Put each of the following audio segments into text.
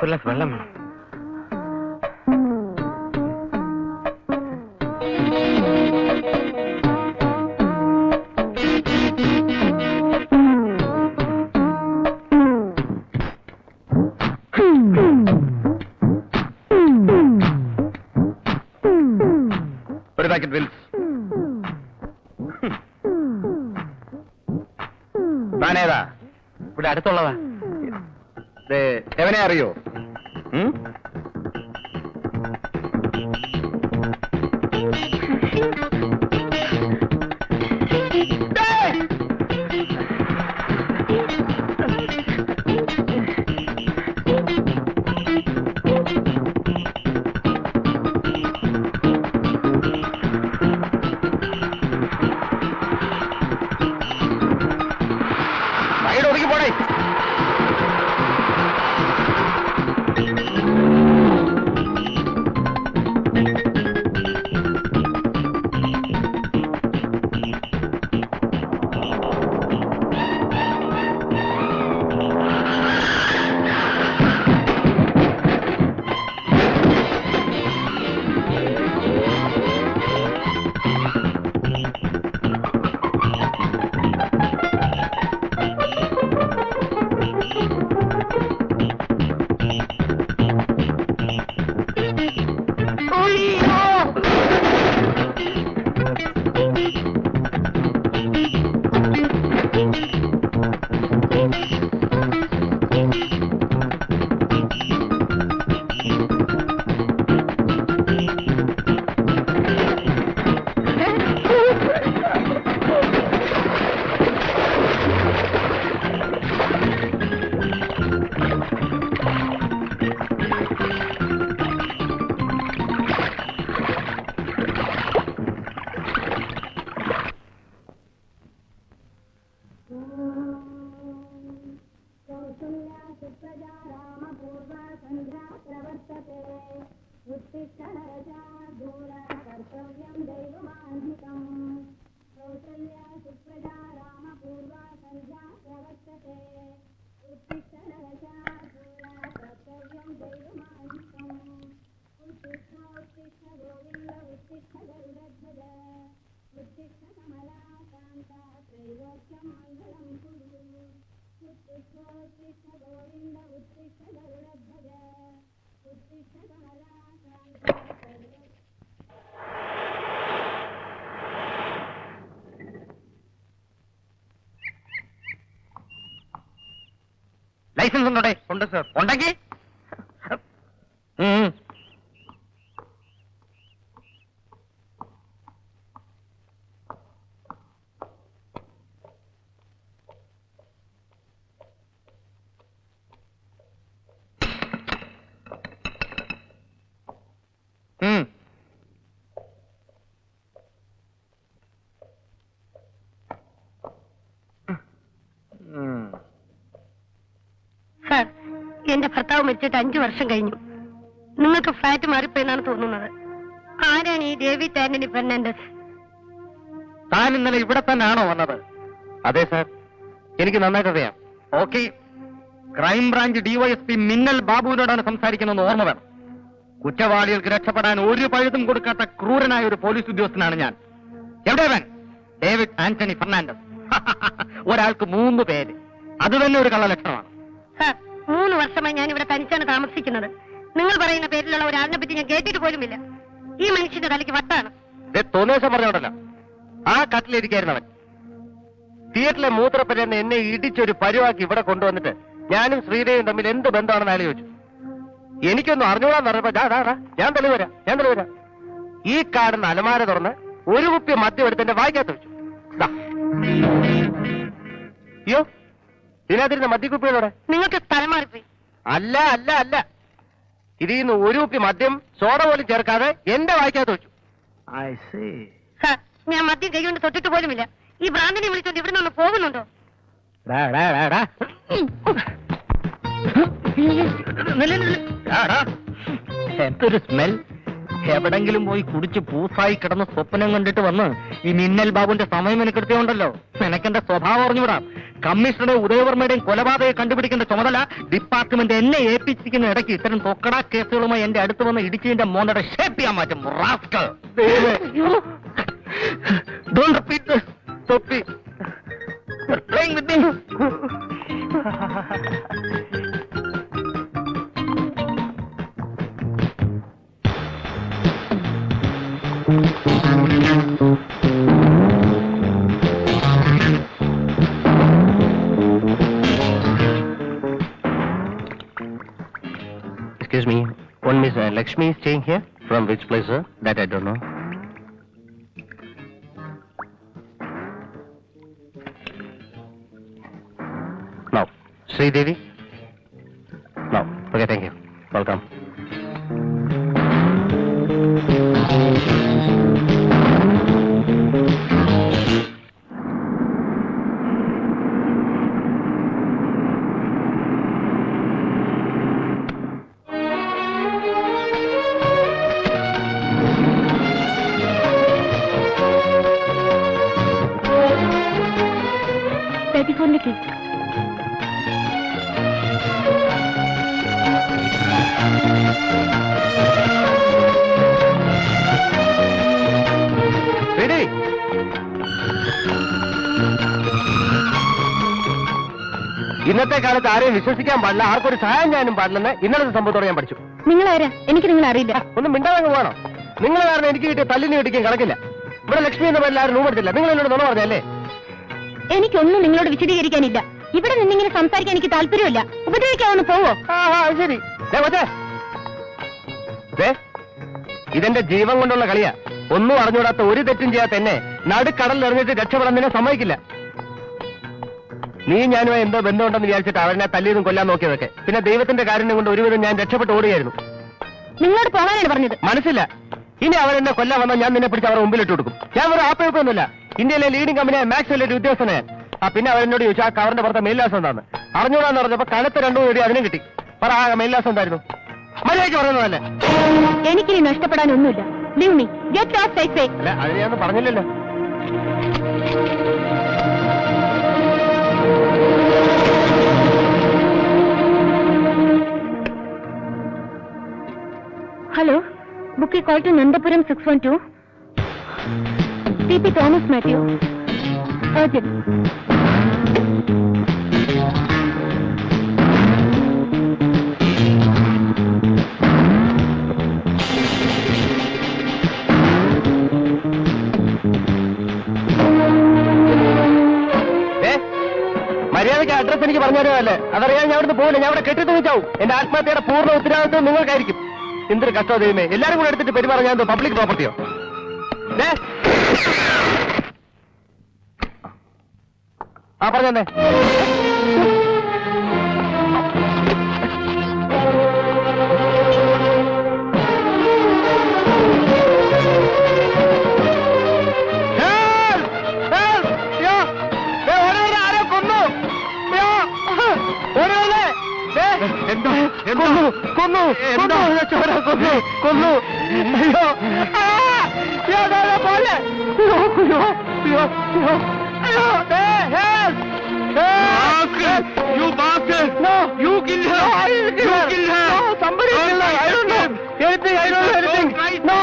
ഒരു ഗ്ലാസ് വെള്ളം വേണം. ഒരു പാക്കറ്റ് വിൽസ്. താനേതാ? ഇവിടെ അടുത്തുള്ളതാ. എവനെ അറിയോ? ഒതുക്കി പോടേ. ലൈസൻസ് ഉണ്ടോടെ? ഉണ്ട് സർ. ഉണ്ടെങ്കിൽ സാർ, എന്റെ ഭർത്താവ് മരിച്ചിട്ട് 5 വർഷം കഴിഞ്ഞു. നിങ്ങൾക്ക് ഫ്ലാറ്റ് മാറിപ്പോയെന്നാണ് തോന്നുന്നത്. ആരാണ് ഈ ഡേവിഡ് ആന്റണി ഫെർണാണ്ടസ്? താൻ ഇന്നലെ ഇവിടെ തന്നെയാണോ വന്നത്? അതെ സാർ, എനിക്ക് നന്നായിട്ട് അറിയാം. ഓക്കെ, ക്രൈംബ്രാഞ്ച് ഡിവൈഎസ്പി മിന്നൽ ബാബുവിനോടാണ് സംസാരിക്കുന്നതെന്ന് ഓർമ്മ വേണം. കുറ്റവാളികൾക്ക് രക്ഷപ്പെടാൻ ഒരു പഴുതും കൊടുക്കാത്ത ക്രൂരനായ ഒരു പോലീസ് ഉദ്യോഗസ്ഥനാണ് ഞാൻ. എവിടെവൻ? David Antony Fernandes. ഒരാൾക്ക് 3 പേര്. അത് തന്നെ ഒരു കള്ളലക്ഷണമാണ്. സാർ, 3 വർഷമായി ഞാൻ ഇവിടെ തനിച്ചാണ് താമസിക്കുന്നത്. നിങ്ങൾ പറയുന്ന പേരിലുള്ള ഒരാളിനെ പറ്റി ഞാൻ കേട്ടിട്ട് പോലുമില്ല. ഈ മനുഷ്യന്റെ തലയ്ക്ക് വട്ടാണ്. തോന്നിയ പറഞ്ഞോണ്ടല്ലോ, ആ കട്ടിലിരിക്കായിരുന്നവൻ തിയേറ്ററിലെ മൂത്രപ്പരെന്ന് എന്നെ ഇടിച്ചൊരു പരുവാക്കി ഇവിടെ കൊണ്ടുവന്നിട്ട് ഞാനും ശ്രീദേവിയും തമ്മിൽ എന്ത് ബന്ധമാണെന്ന് അയാൾ ചോദിച്ചു. എനിക്കൊന്നും അറിഞ്ഞൂടാന്ന് പറഞ്ഞപ്പോ ഞാൻ തെളിവരാം. ഈ കാണുന്ന അലമാര തുറന്ന് ഒരു കുപ്പി മദ്യം എടുത്ത് എന്റെ വായിക്കാത്ത വെച്ചു. അയ്യോ, ഇതിനകത്തിരുന്ന മദ്യക്കുപ്പികളോടെ നിങ്ങൾക്ക് സ്ഥലം മാറിപ്പോയി. അല്ല ഇതിന്ന് ഒരു കുപ്പി മദ്യം സോഡ പോലും ചേർക്കാതെ എന്റെ വായിക്കാത്ത വെച്ചു. സാർ, ഞാൻ മദ്യം കൈകൊണ്ട് തൊട്ടിട്ട് പോലുമില്ല. ഈ ഭ്രാന്തിനെ വിളിച്ചോണ്ട് ഇവിടെ നിന്ന് പോകുന്നുണ്ടോ? എന്തൊരു സ്മെൽ! എവിടെങ്കിലും പോയി കുടിച്ച് പൂസായി കിടന്ന് സ്വപ്നം കണ്ടിട്ട് വന്ന് ഈ മിന്നൽ ബാബുന്റെ സമയം എനിക്കെടുത്തുണ്ടല്ലോ. നിനക്കെന്റെ സ്വഭാവം അറിഞ്ഞുവിടാം. കമ്മീഷണറുടെ ഉദയവർമ്മയുടെയും കൊലപാതകയെ കണ്ടുപിടിക്കേണ്ട ചുമതല ഡിപ്പാർട്ട്മെന്റ് എന്നെ ഏൽപ്പിച്ചിരിക്കുന്ന ഇടയ്ക്ക് ഇത്തരം തൊക്കടാ കേസുകളുമായി എന്റെ അടുത്ത് വന്ന് ഇടിച്ചതിന്റെ മോനയുടെ ഷേപ്പ് ചെയ്യാൻ മാറ്റും. Don't repeat this. Sophie. You're playing with me. Excuse me, one Miss Lakshmi is staying here. From which place, sir? That I don't know. No. Sri Devi? No. Okay, thank you. Welcome. ഇന്നത്തെ കാലത്ത് ആരെയും വിശ്വസിക്കാൻ പാടില്ല, ആർക്കൊരു സഹായം ചെയ്യാനും പാടില്ലെന്ന് ഇന്നലത്തെ സംഭവത്തോടെ ഞാൻ പഠിച്ചു. നിങ്ങളാരാ? എനിക്ക് നിങ്ങളെ അറിയില്ല. ഒന്നും മിണ്ടാതെ പോകണം. നിങ്ങൾ കാരണം എനിക്ക് കിട്ടിയ തല്ലിന് കിട്ടിക്കാൻ കണക്കില്ല. ഇവിടെ ലക്ഷ്മി എന്ന പേരിൽ ആരും രൂപെടുത്തില്ല. നിങ്ങൾ എന്നോട് നുണ പറഞ്ഞല്ലേ? എനിക്കൊന്നും നിങ്ങളോട് വിശദീകരിക്കാനില്ല. ഇവിടെ നിന്നിങ്ങനെ സംസാരിക്കാൻ എനിക്ക് താല്പര്യമില്ല. ഉപദ്രവിക്കാവുന്ന പോവോ? ശരി. ഇതെന്റെ ജീവൻ കൊണ്ടുള്ള കളിയാ. ഒന്നും അറിഞ്ഞുകൂടാത്ത ഒരു തെറ്റും ചെയ്യാത്ത എന്നെ നടുക്കടലിൽ എറിഞ്ഞിട്ട് രക്ഷപ്പെടാൻ നിന്നെ സമ്മതിക്കില്ല. നീ ഞാനുമായി എന്തോ ബന്ധമുണ്ടെന്ന് വിചാരിച്ചിട്ട് അവനെ തല്ലിയതും കൊല്ലാൻ നോക്കിയതൊക്കെ. പിന്നെ ദൈവത്തിന്റെ കാരുണ്യം കൊണ്ട് ഒരുവിധം ഞാൻ രക്ഷപ്പെട്ട് ഓടുകയായിരുന്നു. നിങ്ങളോട് പോകാനാണ് പറഞ്ഞത്. മനസ്സില്ല. ഇനി അവരെന്നെ കൊല്ലാൻ വന്നാൽ ഞാൻ നിന്നെ പിടിച്ച് അവരെ മുമ്പിലിട്ട് കൊടുക്കും. ഞാൻ ഒരു ആപ്പയൊക്കൊന്നുമില്ല. ഇന്ത്യയിലെ ലീഡിംഗ് കമ്പനിയായ മാക്സ് ഒരു ഉദ്യോഗസ്ഥനെ. പിന്നെ അവരെന്നോട് ചോദിച്ചു ആ കവറിന്റെ പുറത്തെ മേൽലാസം എന്താന്ന്. അറിഞ്ഞൂടാന്ന് പറഞ്ഞപ്പോ കനത്ത രണ്ടു പേടി അതിനും കിട്ടി. പറ ആ മേൽലാസം എന്തായിരുന്നു? മര്യാദയ്ക്ക് പറയുന്നതല്ലേ? എനിക്കിനി നഷ്ടപ്പെടാനൊന്നുമില്ല. Leave me. Get lost I say. അല്ല അത് ഞാൻ പറഞ്ഞില്ലല്ലോ. Hello, book a call to Nandapuram 612. CP Thomas Matthew. Urgent. മര്യാദയ്ക്ക് അഡ്രസ് എനിക്ക് പറഞ്ഞുതരുമല്ലേ? അതറിയാൻ ഞാൻ അവിടുന്ന് പോകില്ല. ഞാൻ അവിടെ കെട്ടി തൂച്ചാവും. എന്റെ ആത്മഹത്യയുടെ പൂർണ്ണ ഉത്തരവാദിത്വം നിങ്ങൾക്കായിരിക്കും. എന്തൊരു കഷ്ടോ ദൈവമേ. എല്ലാരും കൂടെ എടുത്തിട്ട് പെരുമാറാൻ ഞാൻ പബ്ലിക് പ്രോപ്പർട്ടിയോ? ആ പറഞ്ഞേ. കൊന്നു You bastard! No! You kill her! No, I didn't kill her! You kill her! No, somebody killed her! I don't know! Anything! I don't know anything! No!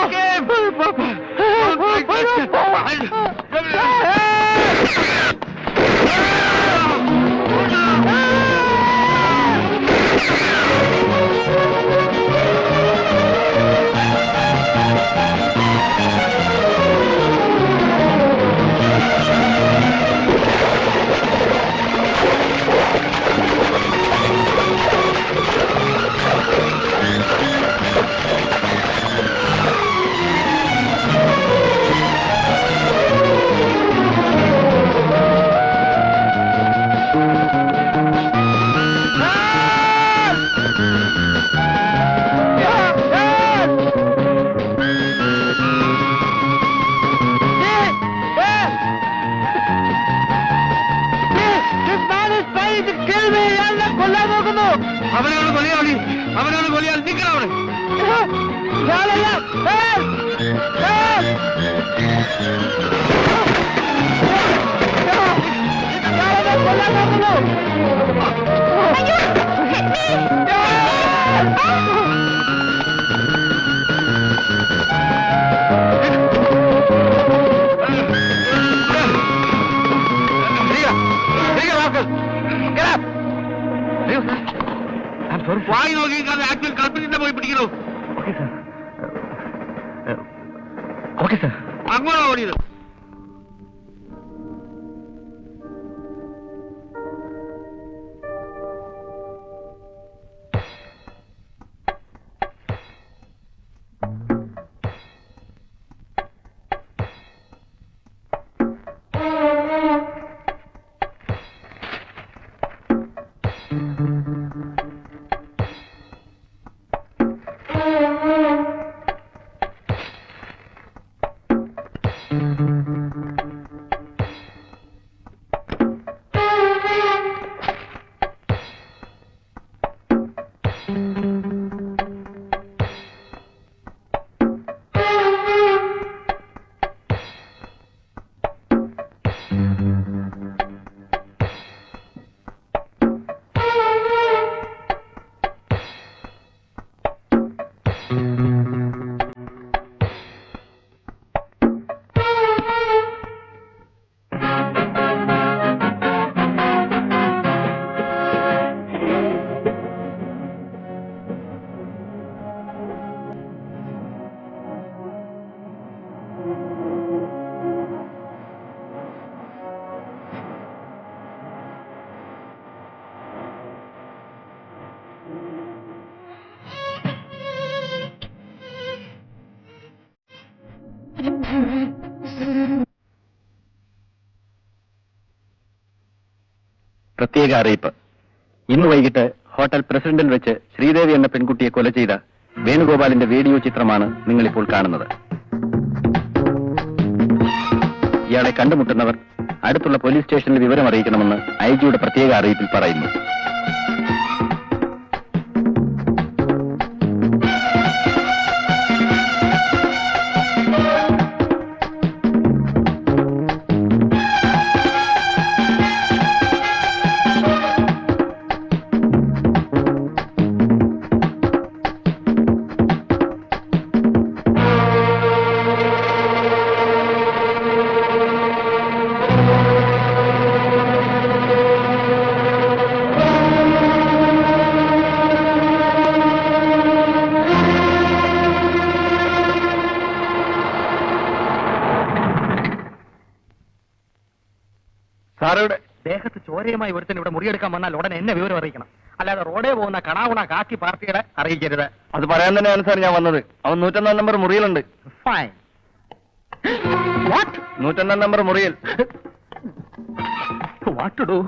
അവനാണ് കൊലയാളി. അവനാണ് കൊലയാളി. നിൽക്കണവിടെ. വായി നോക്കി ആക്ച്വൽ കൽപ്പറ്റിന്റെ പോയി പിടിക്കണോ? Okay sir. അങ്ങോട്ടോ ഓടിയത്? പ്രത്യേക അറിയിപ്പ്. ഇന്ന് വൈകിട്ട് ഹോട്ടൽ പ്രസിഡന്റിൽ വെച്ച് ശ്രീദേവി എന്ന പെൺകുട്ടിയെ കൊല ചെയ്ത വേണുഗോപാലിന്റെ വീഡിയോ ചിത്രമാണ് നിങ്ങളിപ്പോൾ കാണുന്നത്. ഇയാളെ കണ്ടുമുട്ടുന്നവർ അടുത്തുള്ള പോലീസ് സ്റ്റേഷനിൽ വിവരം അറിയിക്കണമെന്ന് ഐജിയുടെ പ്രത്യേക അറിയിപ്പിൽ പറയുന്നു. സാറുടെ ദേഹത്ത് ചോരയുമായി ഒരുത്തൻ ഇവിടെ മുറിയെടുക്കാൻ വന്നാൽ ഉടനെ എന്നെ വിവരം അറിയിക്കണം. അല്ലാതെ റോഡേ പോകുന്ന കണാവുണ കാക്കി പാർട്ടിയുടെ അറിയിക്കരുത്. അത് പറയാൻ തന്നെയാണ് സാർ ഞാൻ വന്നത്. അവൻ 101 നമ്പർ മുറിയിലുണ്ട്. ഫൈൻ. 101 നമ്പർ മുറിയിൽ. What to do?